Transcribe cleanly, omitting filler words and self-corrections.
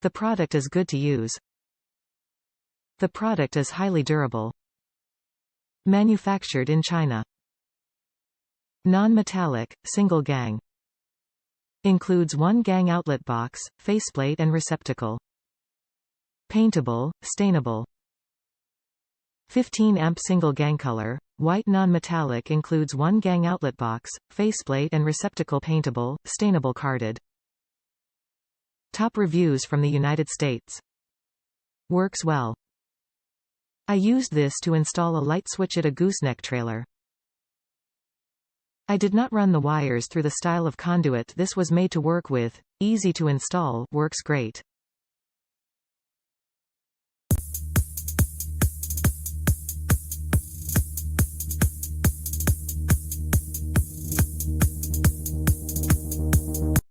The product is good to use. The product is highly durable. Manufactured in China. Non-metallic, single gang. Includes one gang outlet box, faceplate and receptacle. Paintable, stainable. 15 amp single gang color, white non-metallic includes one gang outlet box, faceplate and receptacle. Paintable, stainable carded. Top reviews from the United States. Works well. I used this to install a light switch at a gooseneck trailer. I did not run the wires through the style of conduit this was made to work with. Easy to install, works great.